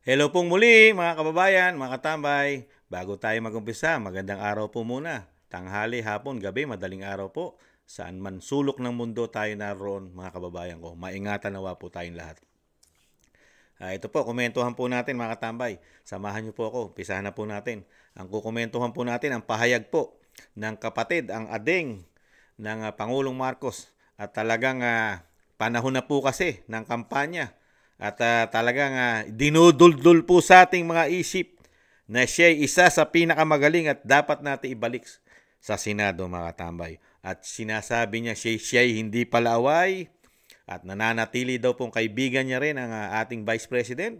Hello pong muli mga kababayan, mga katambay. Bago tayo mag-umpisa, magandang araw po muna. Tanghali, hapon, gabi, madaling araw po. Saan man sulok ng mundo tayo naroon mga kababayan ko. Maingatan nawa po tayong lahat. Ito po, komentuhan po natin mga katambay. Samahan niyo po ako, umpisahan na po natin. Ang kukomentuhan po natin, ang pahayag po ng kapatid, ang ading ng Pangulong Marcos. At talagang panahon na po kasi ng kampanya. At talagang dinuduldul po sa ating mga isip na siya isa sa pinakamagaling at dapat natin ibalik sa Senado mga katambay. At sinasabi niya siya hindi palaaway at nananatili daw pong kaibigan niya rin ang ating Vice President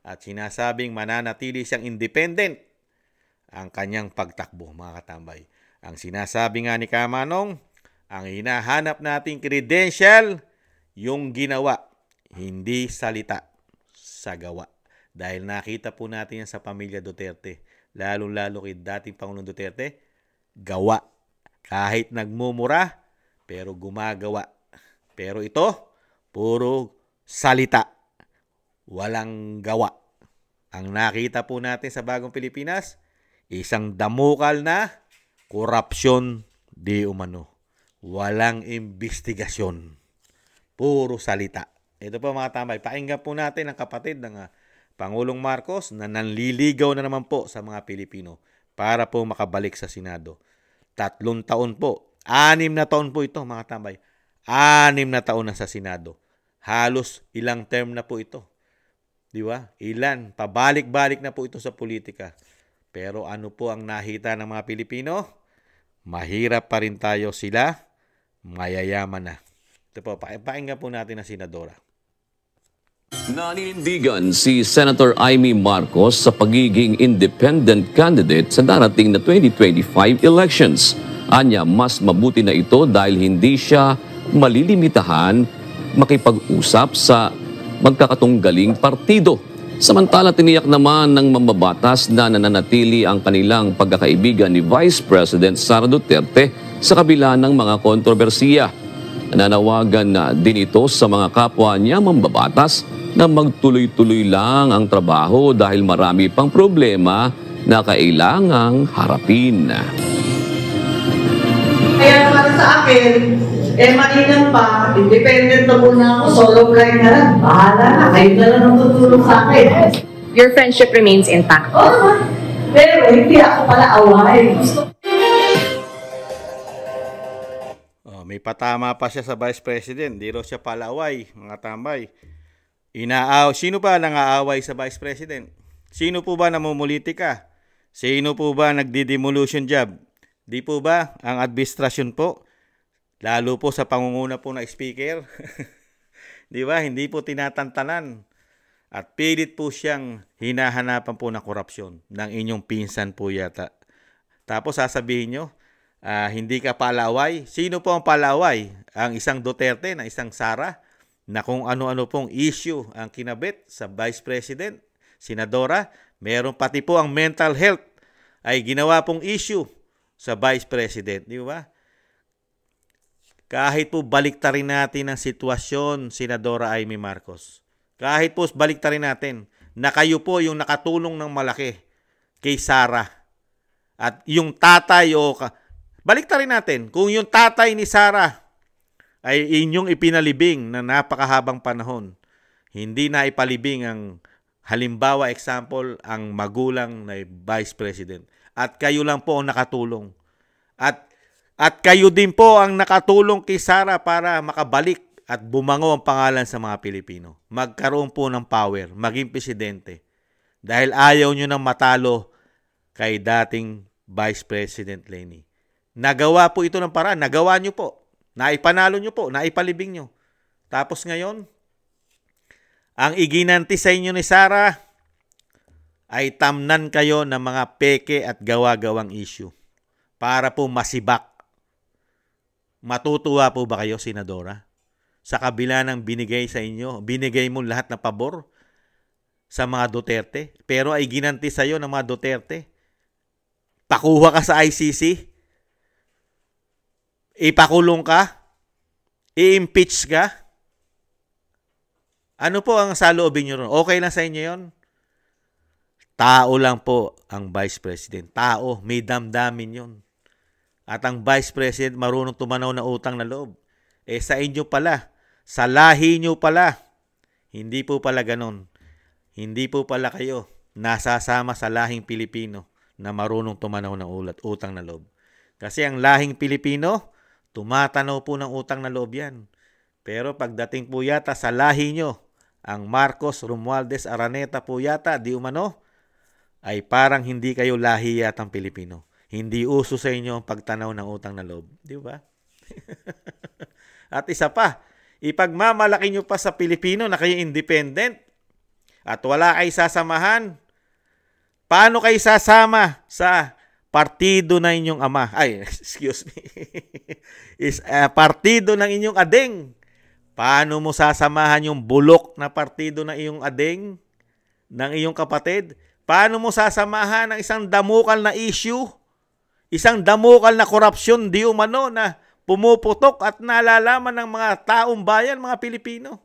at sinasabing mananatili siyang independent ang kanyang pagtakbo mga katambay. Ang sinasabi nga ni Kamanong, ang hinahanap nating credential, yung ginawa. Hindi salita sa gawa. Dahil nakita po natin yan sa pamilya Duterte. Lalo-lalo kay dating Pangulong Duterte, gawa. Kahit nagmumura, pero gumagawa. Pero ito, puro salita. Walang gawa. Ang nakita po natin sa Bagong Pilipinas, isang damukal na korupsyon di umano. Walang investigasyon. Puro salita. Ito po mga tambay, pakinggan po natin ang kapatid ng Pangulong Marcos na nanliligaw na naman po sa mga Pilipino para po makabalik sa Senado. 3 taon po, 6 na taon po ito mga tambay. 6 na taon na sa Senado. Halos ilang term na po ito. Di ba? Ilan? Pabalik-balik na po ito sa politika. Pero ano po ang nakita ng mga Pilipino? Mahirap pa rin tayo sila, mayayaman na. Ito po, pakinggan po natin ang Senadora. Naninindigan si Senator Amy Marcos sa pagiging independent candidate sa darating na 2025 elections. Anya, mas mabuti na ito dahil hindi siya malilimitahan makipag-usap sa magkakatunggaling partido. Samantala, tiniyak naman ng mambabatas na nananatili ang kanilang pagkakaibigan ni Vice President Sara Duterte sa kabila ng mga kontrobersiya. Nananawagan na din ito sa mga kapwa niya mambabatas na magtuloy-tuloy lang ang trabaho dahil marami pang problema na kailangang harapin. Kaya para sa akin, mainam pa, independent na muna ako, solo flight na lang, bahala na, kayo na lang ang tutulong sa akin. Your friendship remains intact. Oo, pero hindi ako pala away. May patama pa siya sa Vice President, di raw siya palaway, mga tambay. Sino ba nang-aaway sa Vice President? Sino po ba namumulitika? Sino po ba nagdi-demolition job? Di po ba ang administrasyon po? Lalo po sa pangunguna po na speaker. Di ba? Hindi po tinatantanan. At pilit po siyang hinahanapan po ng korupsyon ng inyong pinsan po yata. Tapos sasabihin nyo, hindi ka palaway. Sino po ang palaway? Ang isang Duterte na isang Sara na kung ano-ano pong issue ang kinabit sa Vice President, Senadora. Meron pati po ang mental health ay ginawa pong issue sa Vice President. Di ba? Kahit po baliktarin natin ang sitwasyon, Senadora Amy Marcos. Kahit po baliktarin natin na kayo po yung nakatulong ng malaki kay Sara. At yung tatay baliktarin natin, kung yung tatay ni Sara ay inyong ipinalibing na napakahabang panahon, hindi na ipalibing ang halimbawa, example, ang magulang na Vice President. At kayo lang po ang nakatulong. At kayo din po ang nakatulong kay Sara para makabalik at bumango ang pangalan sa mga Pilipino. Magkaroon po ng power, maging presidente. Dahil ayaw nyo nang matalo kay dating Vice President Leni. Nagawa po ito ng paraan. Nagawa nyo po. Naipanalo nyo po. Naipalibing nyo. Tapos ngayon, ang iginanti sa inyo ni Sara ay tamnan kayo ng mga peke at gawa-gawang issue para po masibak. Matutuwa po ba kayo, Senadora? Sa kabila ng binigay sa inyo, binigay mo lahat na pabor sa mga Duterte, pero ay ginanti sa iyo ng mga Duterte. Pakuha ka sa ICC, ipakulong ka, i-impeach ka. Ano po ang saloobin nyo ron? Okay lang sa inyo yon? Tao lang po ang Vice President. Tao, may damdamin yun. At ang Vice President marunong tumanaw na utang na loob. Sa inyo pala, sa lahi nyo pala, hindi po pala ganon. Hindi po pala kayo nasasama sa lahing Pilipino na marunong tumanaw ng utang na loob. Kasi ang lahing Pilipino, tumatanaw po ng utang na loob yan. Pero pagdating po yata sa lahi nyo, ang Marcos, Romualdez, Araneta po yata, di umano, ay parang hindi kayo lahi yatang Pilipino. Hindi uso sa inyo ang pagtanaw ng utang na loob. Di ba? At isa pa, ipagmamalaki nyo pa sa Pilipino na kayo independent at wala kayo sasamahan. Paano kayo sasama sa partido na inyong ama? Ay, excuse me. Partido ng inyong adeng. Paano mo sasamahan yung bulok na partido ng iyong adeng, ng iyong kapatid? Paano mo sasamahan ang isang damukal na issue? Isang damukal na korupsyon di umano na pumuputok at nalalaman ng mga taong bayan, mga Pilipino.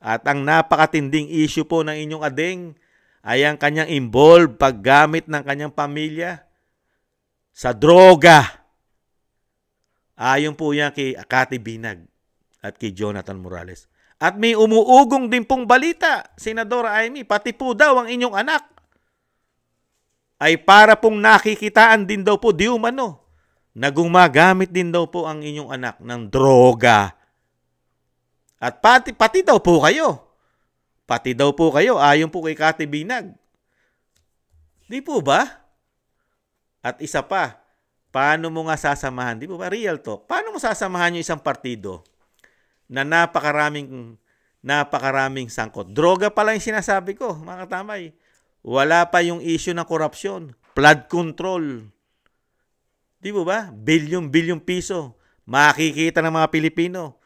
At ang napakatinding issue po ng inyong adeng ay ang kanyang involved paggamit ng kanyang pamilya sa droga. Ayon po yan kay Cathy Binag at kay Jonathan Morales. At may umuugong din pong balita, Senadora Amy, pati po daw ang inyong anak ay para pong nakikitaan din daw po di umano na gumagamit din daw po ang inyong anak ng droga. At pati daw po kayo. Pati daw po kayo, ayon po kay Cathy Binag. Di po ba? At isa pa, paano mo nga sasamahan? Di po ba? Real talk. Paano mo sasamahan yung isang partido na napakaraming sangkot? Droga pala yung sinasabi ko, mga katamay. Wala pa yung issue ng korupsyon. Flood control. Di po ba? Bilyon piso. Makikita ng mga Pilipino.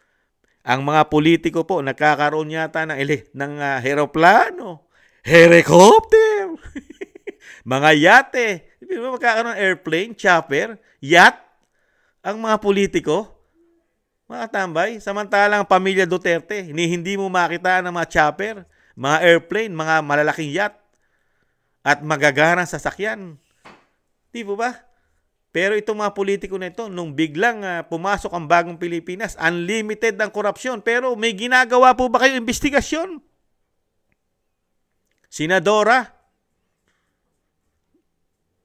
Ang mga politiko po, nagkakaroon yata ng aeroplano, helicopter, mga yate. Di ba magkakaroon ng airplane, chopper, yacht? Ang mga politiko, mga tambay, samantalang pamilya Duterte, hindi mo makita ng mga chopper, mga airplane, mga malalaking yacht, at magagarang sasakyan. Di po ba? Pero itong mga politiko na ito, nung biglang pumasok ang bagong Pilipinas, unlimited ang korupsyon. Pero may ginagawa po ba kayo investigasyon? Senadora,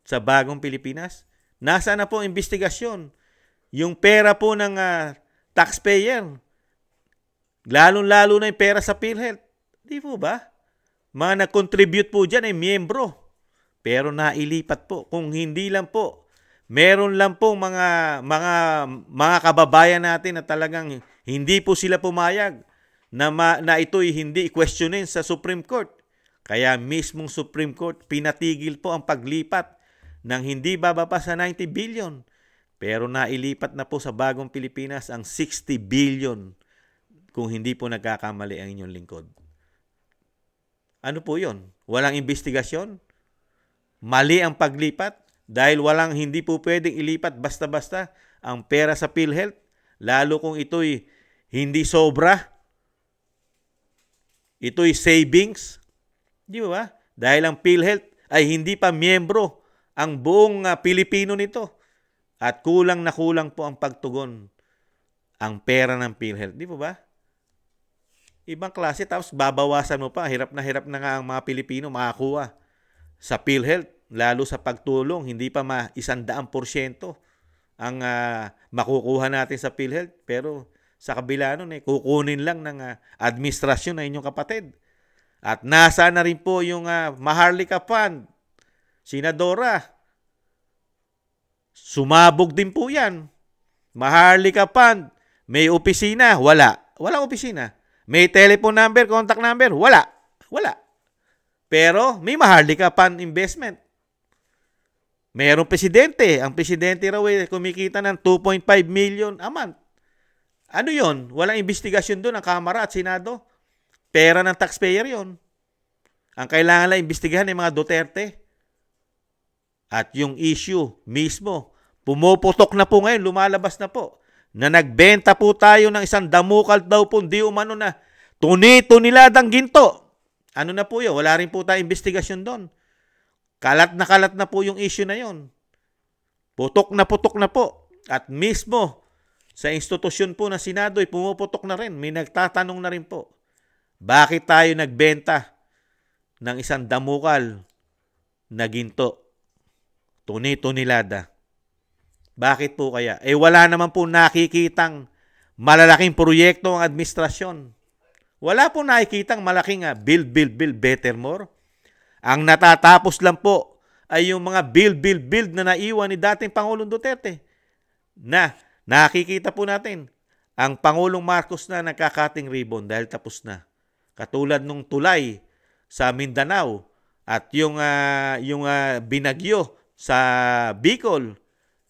sa bagong Pilipinas, nasa na po ang investigasyon? Yung pera po ng taxpayer, lalong-lalo na yung pera sa PhilHealth. Di po ba? Mga nag-contribute po dyan ay miyembro. Pero nailipat po. Kung hindi lang po, meron lang po mga kababayan natin na talagang hindi po sila pumayag na ito'y hindi questionin sa Supreme Court. Kaya mismong Supreme Court pinatigil po ang paglipat ng hindi bababa sa 90 billion. Pero nailipat na po sa bagong Pilipinas ang 60 billion kung hindi po nagkakamali ang inyong lingkod. Ano po yun? Walang investigasyon? Mali ang paglipat? Dahil hindi po pwedeng ilipat basta-basta ang pera sa PhilHealth, lalo kung ito'y hindi sobra, ito'y savings. Di ba? Dahil ang PhilHealth ay hindi pa miyembro ang buong Pilipino nito. At kulang na kulang po ang pagtugon ang pera ng PhilHealth. Di ba? Ibang klase, tapos babawasan mo pa. Hirap na nga ang mga Pilipino makakuha sa PhilHealth, lalo sa pagtulong. Hindi pa 100% ang makukuha natin sa PhilHealth. Pero sa kabila nun, kukunin lang ng administrasyon ng inyong kapatid. At nasa na rin po yung Maharlika Fund. Senadora, sumabog din po yan. Maharlika Fund, may opisina? Wala. Walang opisina. May telephone number, contact number? Wala. Pero may Maharlika Fund investment. Mayroong presidente. Ang presidente raw kumikita ng 2.5 million a month. Ano yon? Walang investigasyon doon ang Kamara at Senado. Pera ng taxpayer yon. Ang kailangan lang imbestigahan ng mga Duterte. At yung issue mismo, pumuputok na po ngayon, lumalabas na po, na nagbenta po tayo ng isang damukal daw po, di umano na tunito niladang ginto. Ano na po yun? Wala rin po tayong investigasyon doon. Kalat na po yung issue na yon. Putok na po. At mismo sa institusyon po ng Senado ay pumuputok na rin. May nagtatanong na rin po. Bakit tayo nagbenta ng isang damukal na ginto? Tuni-tunilada. Bakit po kaya? Wala naman po nakikitang malalaking proyekto ang administrasyon. Wala po nakikitang malaking build, better, more. Ang natatapos lang po ay yung mga build na naiwan ni dating Pangulong Duterte. Na nakikita po natin, ang Pangulong Marcos na nagkakating ribbon dahil tapos na. Katulad nung tulay sa Mindanao at yung binagyo sa Bicol,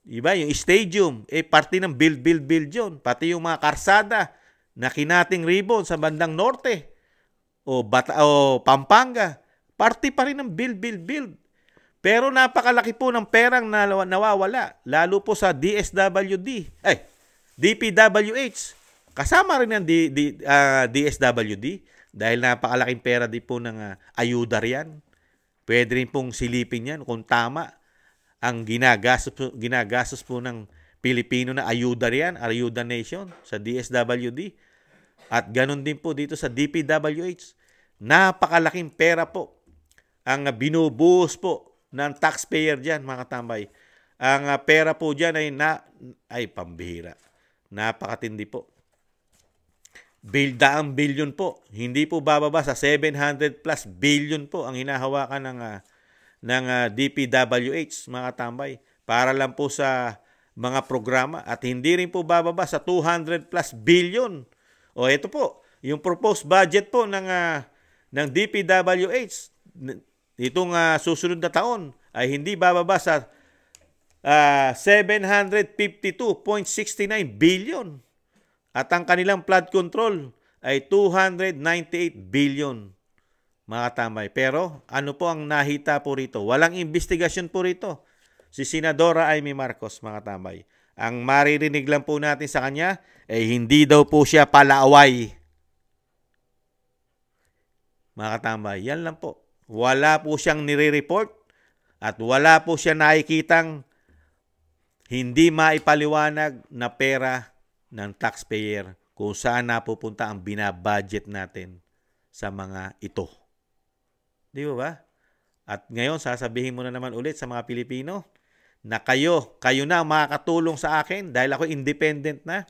iba yung stadium, parte ng build yun. Pati yung mga karsada na kinating ribbon sa bandang norte o Pampanga, parte pa rin ng build. Pero napakalaki po ng perang nawawala, lalo po sa DPWH. Kasama rin ng DSWD dahil napakalaking pera din po ng ayuda riyan. Pwede rin pong silipin yan kung tama ang ginagastos po ng Pilipino na ayuda riyan, ayuda nation sa DSWD. At ganun din po dito sa DPWH. Napakalaking pera po ang binubuhos po ng taxpayer dyan, mga katambay. Ang pera po dyan ay pambihira. Napakatindi po. Daang bilyon po. Hindi po bababa sa 700 plus billion po ang hinahawakan ng DPWH, mga katambay. Para lang po sa mga programa at hindi rin po bababa sa 200 plus billion. O ito po, yung proposed budget po ng DPWH itong susunod na taon ay hindi bababa sa 752.69 billion. At ang kanilang flood control ay 298 billion, mga katambay. Pero ano po ang nahita po rito? Walang investigasyon po rito. Si Senadora Amy Marcos, mga katambay. Ang maririnig lang po natin sa kanya ay hindi daw po siya palaaway. Mga katambay, yan lang po. Wala po siyang nire-report at wala po siya nakikitang hindi maipaliwanag na pera ng taxpayer kung saan napupunta ang binabudget natin sa mga ito. Di ba? At ngayon, sasabihin mo na naman ulit sa mga Pilipino na kayo na makakatulong sa akin dahil ako independent na.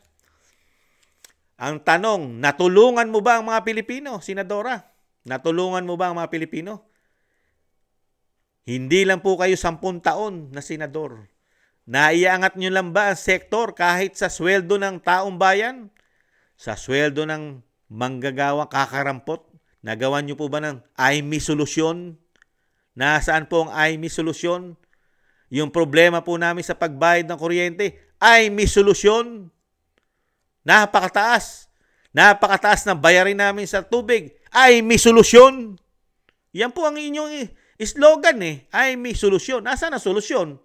Ang tanong, natulungan mo ba ang mga Pilipino, Senadora? Natulungan mo ba ang mga Pilipino? Hindi lang po kayo 10 taon na senador. Naiangat nyo lang ba ang sektor kahit sa sweldo ng taong bayan? Sa sweldo ng manggagawang kakarampot? Nagawan nyo po ba ng IMI solusyon? Nasaan po ang IMI solusyon? Yung problema po namin sa pagbayad ng kuryente, IMI solusyon? Napakataas. Napakataas ng bayarin namin sa tubig. IMI solusyon? Yan po ang inyong slogan ay may solusyon. Nasaan ang solusyon?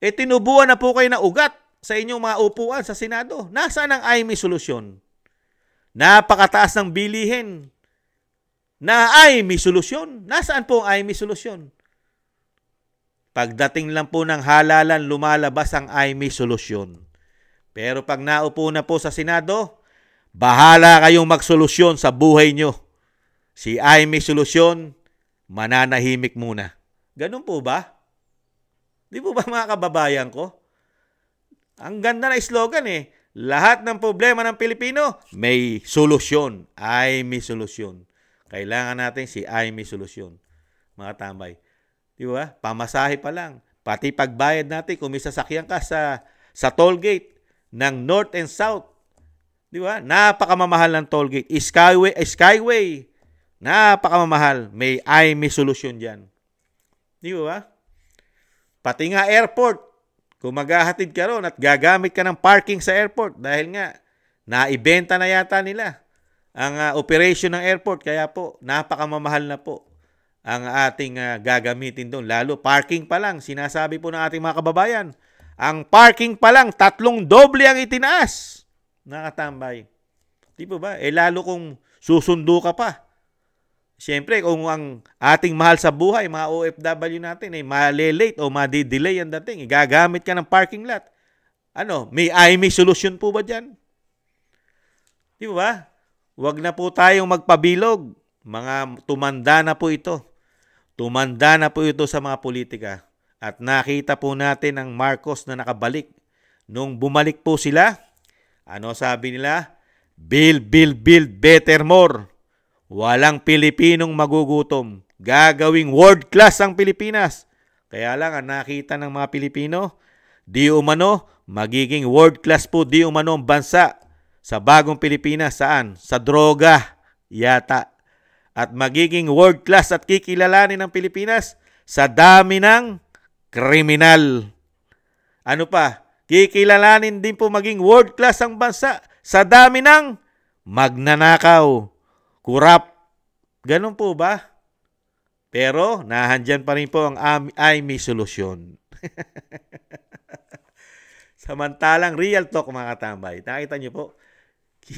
Tinubuan na po kayo ng ugat sa inyong mga upuan sa Senado. Nasaan ang ay may solusyon? Napakataas ng bilihin na ay may solusyon. Nasaan po ang ay may solusyon? Pagdating lang po ng halalan, lumalabas ang ay may solusyon. Pero pag naupo na po sa Senado, bahala kayong magsolusyon sa buhay nyo. Si ay may solusyon, mananahimik muna. Ganun po ba? Di po ba mga kababayan ko? Ang ganda na slogan Lahat ng problema ng Pilipino, may solusyon. Ay may solusyon. Kailangan natin si ay may solusyon. Mga tambay. Di ba? Pamasahe pa lang. Pati pagbayad natin kung may sasakyan ka sa toll gate ng North and South. Di ba? Napakamamahal ng toll gate. Skyway. Napakamamahal. May solusyon dyan. Di ba? Pati nga airport. Kung maghahatid ka ron at gagamit ka ng parking sa airport dahil nga naibenta na yata nila ang operation ng airport. Kaya po, napakamamahal na po ang ating gagamitin doon. Lalo, parking pa lang. Sinasabi po ng ating mga kababayan, ang parking pa lang, 3 doble ang itinaas. Nakatambay. Di po ba? Lalo kung susundo ka pa. Siyempre, kung ang ating mahal sa buhay, mga OFW natin, ay malelate o madidelay ang dating, gagamit ka ng parking lot. Ano, may IMEI solution po ba dyan? Di ba? Huwag na po tayong magpabilog. Mga tumanda na po ito. Tumanda na po ito sa mga politika. At nakita po natin ang Marcos na nakabalik. Nung bumalik po sila, ano sabi nila? Build, build, build better more. Walang Pilipinong magugutom. Gagawing world class ang Pilipinas. Kaya lang ang nakita ng mga Pilipino, di umano, magiging world class po di umano ang bansa sa bagong Pilipinas. Saan? Sa droga yata. At magiging world class at kikilalanin ng Pilipinas sa dami ng kriminal. Ano pa? Kikilalanin din po maging world class ang bansa sa dami ng magnanakaw, kurap. Ganun po ba? Pero nahandyan pa rin po ang IMEI solusyon. Samantalang real talk mga katambay, nakita niyo po,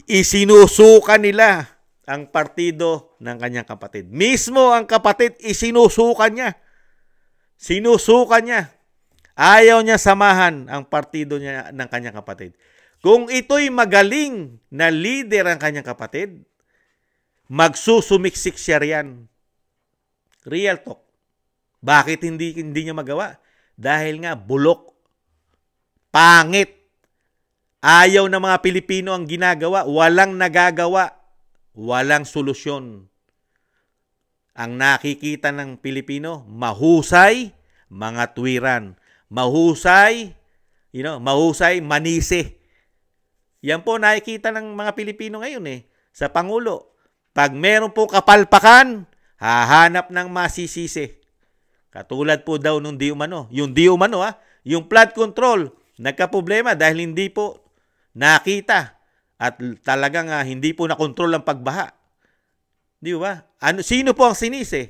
isinusukan nila ang partido ng kanyang kapatid. Mismo ang kapatid, isinusukan niya. Sinusukan niya. Ayaw niya samahan ang partido niya ng kanyang kapatid. Kung ito'y magaling na leader ang kanyang kapatid, magsusumiksik siya riyan. Real talk. Bakit hindi niya magawa? Dahil nga bulok. Pangit. Ayaw ng mga Pilipino ang ginagawa. Walang nagagawa. Walang solusyon. Ang nakikita ng Pilipino, mahusay, mga tuwiran. Mahusay, mahusay, manise. Yan po nakikita ng mga Pilipino ngayon sa Pangulo. Pag meron po kapalpakan, hahanap ng masisisi. Katulad po daw nung di umano. Yung di umano yung flood control, nagkaproblema dahil hindi po nakita at talagang hindi po nakontrol ang pagbaha. Di ba? Sino po ang sinisi?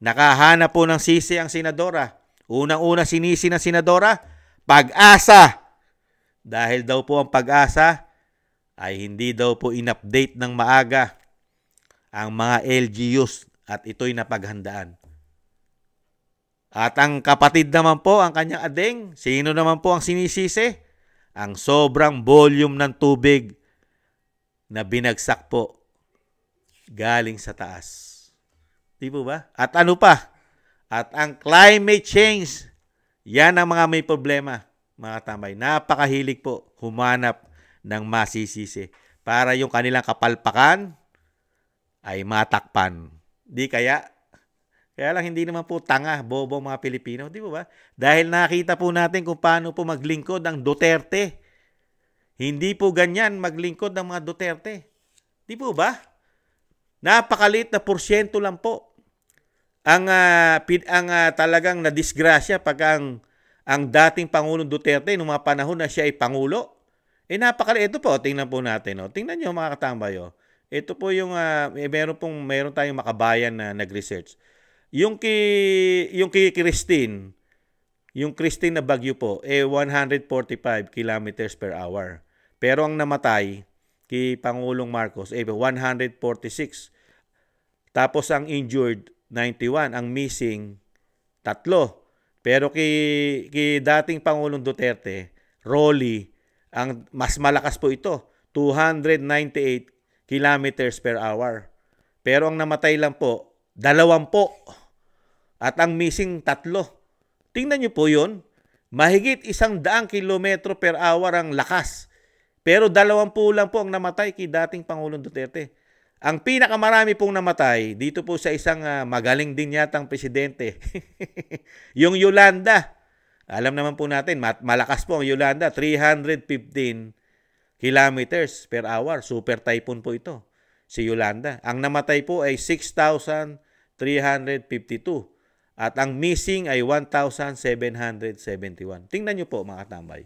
Nakahanap po ng sisi ang senadora. Unang-una sinisi ng senadora, Pag-asa. Dahil daw po ang Pag-asa ay hindi daw po in-update ng maaga ang mga LGUs at ito'y napaghandaan. At ang kapatid naman po, ang kanyang ading, sino naman po ang sinisisi? Ang sobrang volume ng tubig na binagsak po galing sa taas. Di po ba? At ano pa? At ang climate change, yan ang mga may problema, mga tambay. Napakahilig po humanap ng masisisi para yung kanilang kapalpakan ay matakpan. Di kaya? Kaya lang hindi naman po tanga, bobo mga Pilipino. Di ba? Dahil nakita po natin kung paano po maglingkod ang Duterte. Hindi po ganyan maglingkod ng mga Duterte. Di po ba? Napakaliit na porsyento lang po ang talagang nadisgrasya pag ang dating Pangulong Duterte noong mga panahon na siya ay Pangulo. Napakaliit. Ito po, tingnan po natin. Tingnan nyo mga katambay. Ito po yung meron tayong makabayan na nag-research. Yung kay Christine, yung Christine na bagyo po, 145 kilometers per hour. Pero ang namatay kay Pangulong Marcos, 146. Tapos ang injured, 91. Ang missing, 3. Pero kay dating Pangulong Duterte, Rolly, ang mas malakas po ito, 298 kilometers per hour. Pero ang namatay lang po, 20. At ang missing, 3. Tingnan nyo po yun. Mahigit 100 kilometro per hour ang lakas. Pero 20 lang po ang namatay kay dating Pangulong Duterte. Ang pinakamarami pong namatay, dito po sa isang magaling din yatang presidente. Yung Yolanda. Alam naman po natin, malakas po ang Yolanda. 315 kilometers per hour. Super typhoon po ito. Si Yolanda. Ang namatay po ay 6,352. At ang missing ay 1,771. Tingnan nyo po mga tambay.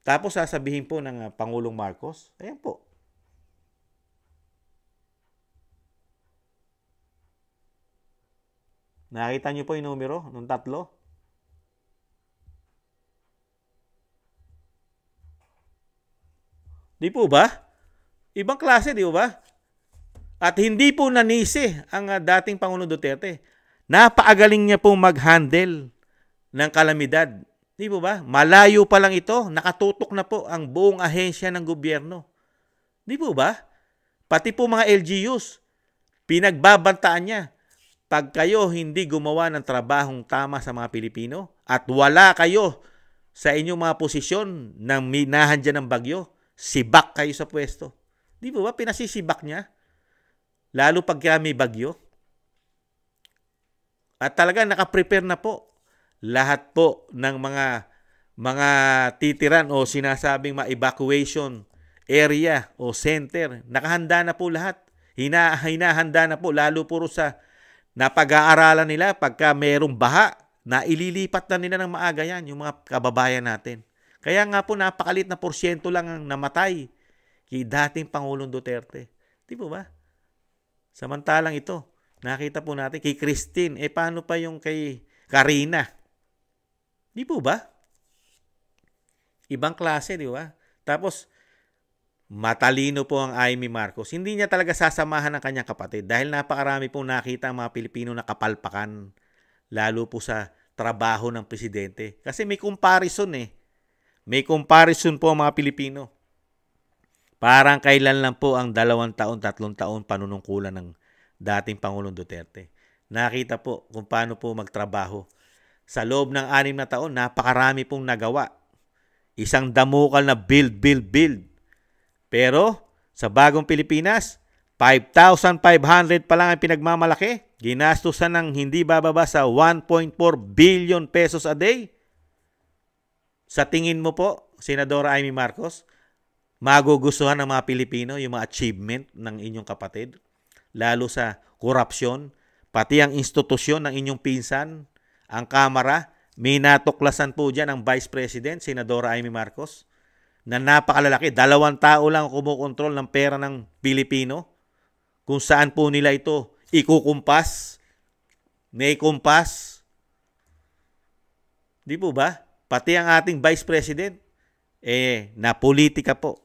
Tapos sasabihin po ng Pangulong Marcos, ayan po. Nakita nyo po yung numero ng 3? Di po ba? Ibang klase, di po ba? At hindi po nanisi ang dating Pangulong Duterte. Napakagaling niya pong mag-handle ng kalamidad. Di po ba? Malayo pa lang ito, nakatutok na po ang buong ahensya ng gobyerno. Di po ba? Pati po mga LGUs, pinagbabantaan niya. Pag kayo hindi gumawa ng trabahong tama sa mga Pilipino at wala kayo sa inyong mga posisyon ng minahan dyan ng bagyo, sibak kayo sa pwesto. Di po ba? Pinasisibak niya. Lalo pag may bagyo. At talaga nakaprepare na po lahat po ng mga titiran o sinasabing mga evacuation area o center. Nakahanda na po lahat. Hinahanda na po lalo puro sa napag-aaralan nila pagka mayroong baha na ililipat na nila ng maaga yan, yung mga kababayan natin. Kaya nga po napakalit na porsyento lang ang namatay kay dating Pangulong Duterte. Di po ba? Samantalang ito, nakita po natin kay Christine, paano pa yung kay Karina? Di po ba? Ibang klase, di ba? Tapos, matalino po ang Amy Marcos. Hindi niya talaga sasamahan ng kanyang kapatid dahil napakarami pong nakita ang mga Pilipino na kapalpakan, lalo po sa trabaho ng presidente. Kasi may comparison May comparison po ang mga Pilipino. Parang kailan lang po ang 2 taon, 3 taon panunungkulan ng dating Pangulong Duterte. Nakita po kung paano po magtrabaho. Sa loob ng 6 na taon, napakarami pong nagawa. Isang damukal na build. Pero sa bagong Pilipinas, 5,500 pa lang ang pinagmamalaki. Ginastusan ng hindi bababa sa 1.4 billion pesos a day. Sa tingin mo po, Senadora Amy Marcos, magugustuhan ng mga Pilipino yung mga achievement ng inyong kapatid? Lalo sa korupsyon, pati ang institusyon ng inyong pinsan, ang Kamara, may natuklasan po dyan ang Vice President, Senadora Amy Marcos, na napakalalaki. 2 tao lang kumukontrol ng pera ng Pilipino. Kung saan po nila ito ikukumpas. May kumpas. Di po ba? Pati ang ating Vice President, na politika po.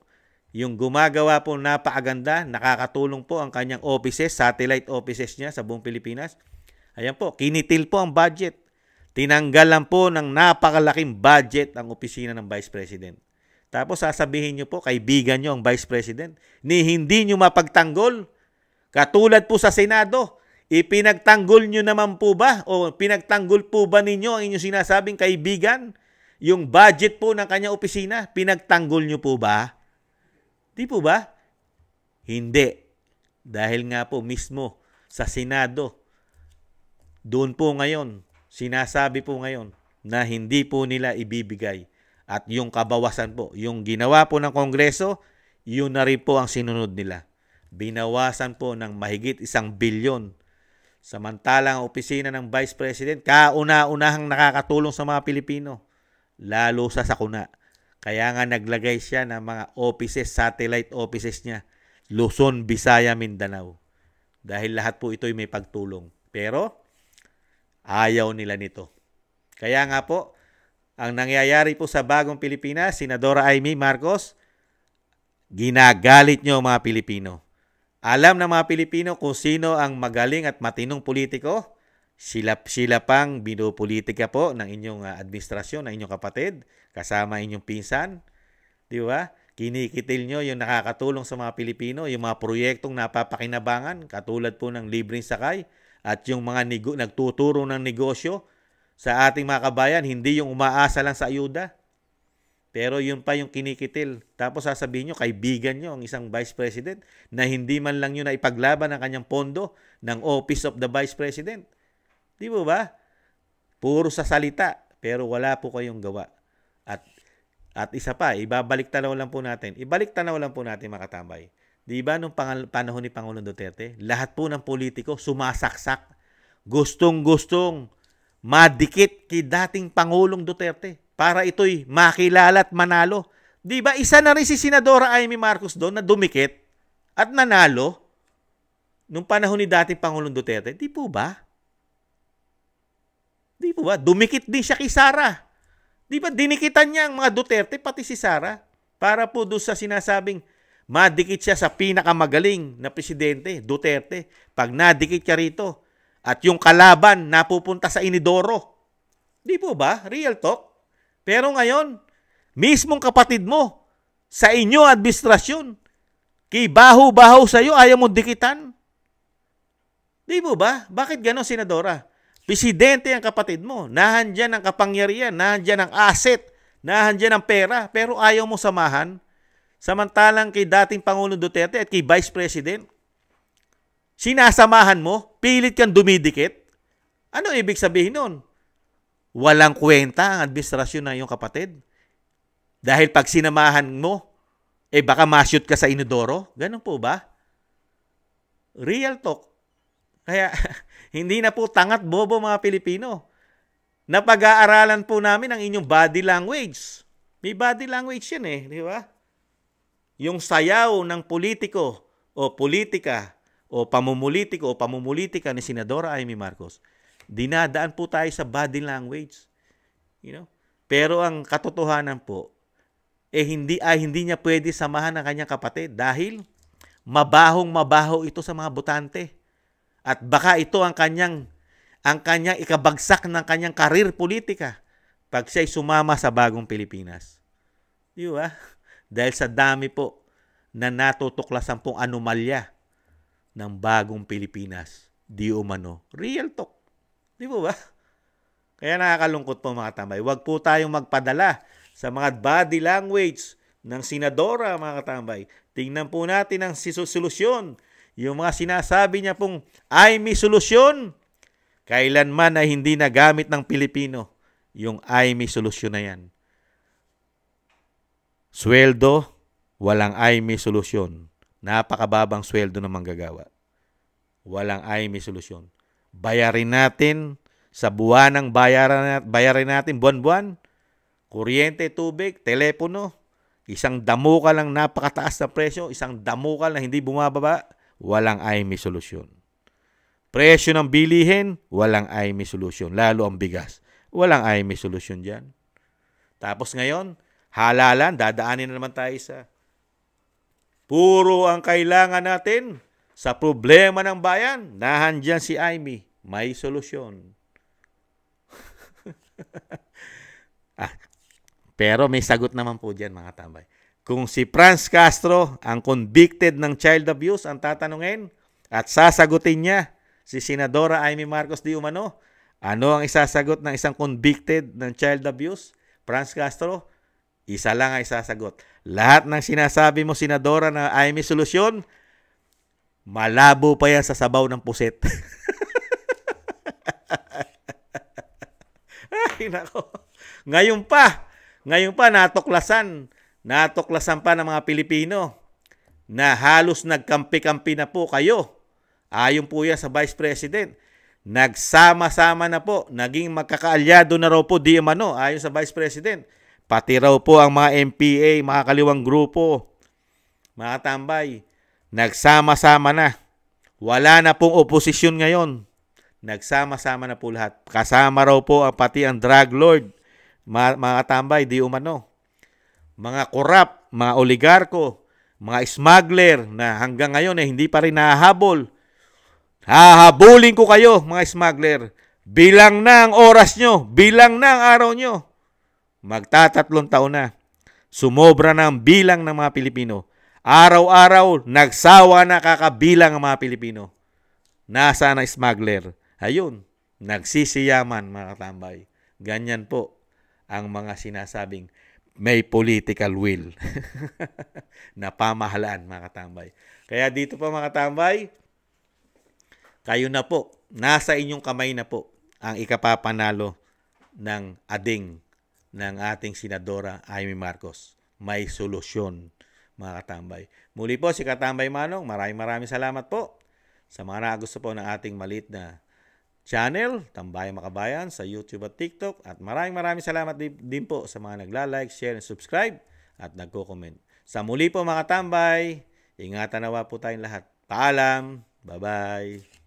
Yung gumagawa po napakaganda, nakakatulong po ang kanyang offices, satellite offices niya sa buong Pilipinas. Ayan po, kinitil po ang budget. Tinanggalan po ng napakalaking budget ang opisina ng Vice President. Tapos sasabihin nyo po, kaibigan nyo ang Vice President, ni hindi nyo mapagtanggol. Katulad po sa Senado, ipinagtanggol nyo naman po ba o pinagtanggol po ba ninyo ang inyong sinasabing kaibigan? Yung budget po ng kanyang opisina, pinagtanggol nyo po ba? Di po ba? Hindi. Dahil nga po mismo sa Senado, doon po ngayon, sinasabi po ngayon na hindi po nila ibibigay. At yung kabawasan po, yung ginawa po ng Kongreso, yun na rin po ang sinunod nila. Binawasan po ng mahigit 1 bilyon. Samantalang ang opisina ng Vice President, kauna-unahang nakakatulong sa mga Pilipino, lalo sa sakuna. Kaya nga naglagay siya ng mga offices, satellite offices niya, Luzon, Visaya, Mindanao. Dahil lahat po ito'y may pagtulong. Pero, ayaw nila nito. Kaya nga po, ang nangyayari po sa bagong Pilipinas, Senadora Amy Marcos, ginagalit nyo mga Pilipino. Alam ng mga Pilipino kung sino ang magaling at matinong politiko. Sila pang binupolitika po ng inyong administrasyon, ng inyong kapatid, kasama inyong pinsan. Di ba? Kinikitil nyo yung nakakatulong sa mga Pilipino, yung mga proyektong napapakinabangan, katulad po ng libreng sakay, at yung mga nagtuturo ng negosyo sa ating mga kabayan, hindi yung umaasa lang sa ayuda. Pero yun pa yung kinikitil. Tapos sasabihin nyo, kaibigan nyo ang isang Vice President na hindi man lang yun na ipaglaban ang kanyang pondo ng Office of the Vice President. Di ba ba? Puro sa salita, pero wala po kayong gawa. At isa pa, ibalik tanaw lang po natin mga katambay. Di ba nung panahon ni Pangulong Duterte, lahat po ng politiko sumasaksak. Gustong-gustong madikit kay dating Pangulong Duterte para ito'y makilala at manalo. Di ba isa na rin si Senadora Amy Marcos doon na dumikit at nanalo nung panahon ni dating Pangulong Duterte? Di po ba? Di po ba? Dumikit din siya kay Sara. Di ba dinikitan niya ang mga Duterte pati si Sara para po doon sa sinasabing madikit siya sa pinakamagaling na presidente, Duterte. Pag nadikit ka rito, at yung kalaban napupunta sa inidoro. Di po ba? Real talk. Pero ngayon, mismong kapatid mo, sa inyo administrasyon, kibaho-baho sa iyo, ayaw mo dikitan. Di po ba? Bakit gano'n, Senadora? Presidente ang kapatid mo. Nahandyan ang kapangyarihan, nahandyan ang asset, nahandyan ang pera, pero ayaw mo samahan. Samantalang kay dating Pangulong Duterte at kay Vice President, sinasamahan mo, pilit kang dumidikit. Ano ibig sabihin nun? Walang kwenta ang administrasyon ng iyong kapatid. Dahil pag sinamahan mo, baka ma-shoot ka sa inodoro. Ganun po ba? Real talk. Kaya, hindi na po tangat bobo mga Pilipino. Napag-aaralan po namin ang inyong body language. May body language yan di ba? Yung sayaw ng politiko o politika o pamumulitika ni Senadora Amy Marcos, dinadaan po tayo sa body language. Pero ang katotohanan po, hindi niya pwede samahan ang kanyang kapatid dahil mabahong-mabaho ito sa mga botante. At baka ito ang kanyang ikabagsak ng kanyang karir politika pag siya'y sumama sa bagong Pilipinas. Di ba? Dahil sa dami po na natutuklasan pong anomalya ng bagong Pilipinas. Di umano. Real talk. Di ba? Kaya nakakalungkot po mga tambay. Huwag po tayong magpadala sa mga body language ng Senadora mga katambay. Tingnan po natin ang solusyon. Yung mga sinasabi niya pong ay may solusyon. Kailanman ay hindi nagamit ng Pilipino yung ay may solusyon na yan. Sweldo, walang ay may solusyon. Napakababang sweldo ng manggagawa. Walang ay may solusyon. Bayarin natin sa buwanang bayarin natin buwan-buwan. Kuryente, tubig, telepono. Isang damukal lang napakataas na presyo. Isang damukal na hindi bumababa. Walang ay may solusyon. Presyo ng bilihin, walang ay may solusyon. Lalo ang bigas. Walang ay may solusyon dyan. Tapos ngayon, halalan, dadaanin na naman tayo sa puro ang kailangan natin sa problema ng bayan. Nahandyan si Amy. May solusyon. Pero may sagot naman po dyan mga tambay. Kung si Franz Castro ang convicted ng child abuse ang tatanungin at sasagutin niya si Senadora Amy Marcos di umano, ano ang isasagot ng isang convicted ng child abuse? Franz Castro, isa lang ang isasagot. Lahat ng sinasabi mo, Senadora, na Amy solusyon, malabo pa yan sa sabaw ng puset. Ay, nako. Ngayon pa, natuklasan pa ng mga Pilipino na halos nagkampi-kampi na po kayo. Ayon po yan sa Vice President. Nagsama-sama na po. Naging magkakaalyado na raw po di umano ayon sa Vice President. Pati raw po ang mga MPA, mga kaliwang grupo, mga tambay, nagsama-sama na. Wala na pong oposisyon ngayon. Nagsama-sama na po lahat. Kasama raw po pati ang drug lord, mga tambay, di umano. Mga korap, mga oligarko, mga smuggler na hanggang ngayon hindi pa rin nahahabol. Hahabulin ko kayo, mga smuggler. Bilang na ang oras nyo, bilang na ang araw nyo. Magtatatlong taon na. Sumobra na ang bilang ng mga Pilipino. Araw-araw, nagsawa na kakabilang ang mga Pilipino. Nasa na smuggler? Ayun, nagsisiyaman mga katambay. Ganyan po ang mga sinasabing may political will na pamahalaan mga katambay. Kaya dito po mga katambay, kayo na po, nasa inyong kamay na po ang ikapapanalo ng ading ng ating Senadora Amy Marcos. May solusyon mga katambay. Muli po si Katambay Manong, maraming salamat po sa mga nagusto po ng ating maliit na channel, Tambayang Makabayan, sa YouTube at TikTok. At maraming salamat din po sa mga nagla-like, share, and subscribe at nagko-comment. Sa muli po mga tambay, ingatan nawa po tayong lahat. Paalam! Bye-bye!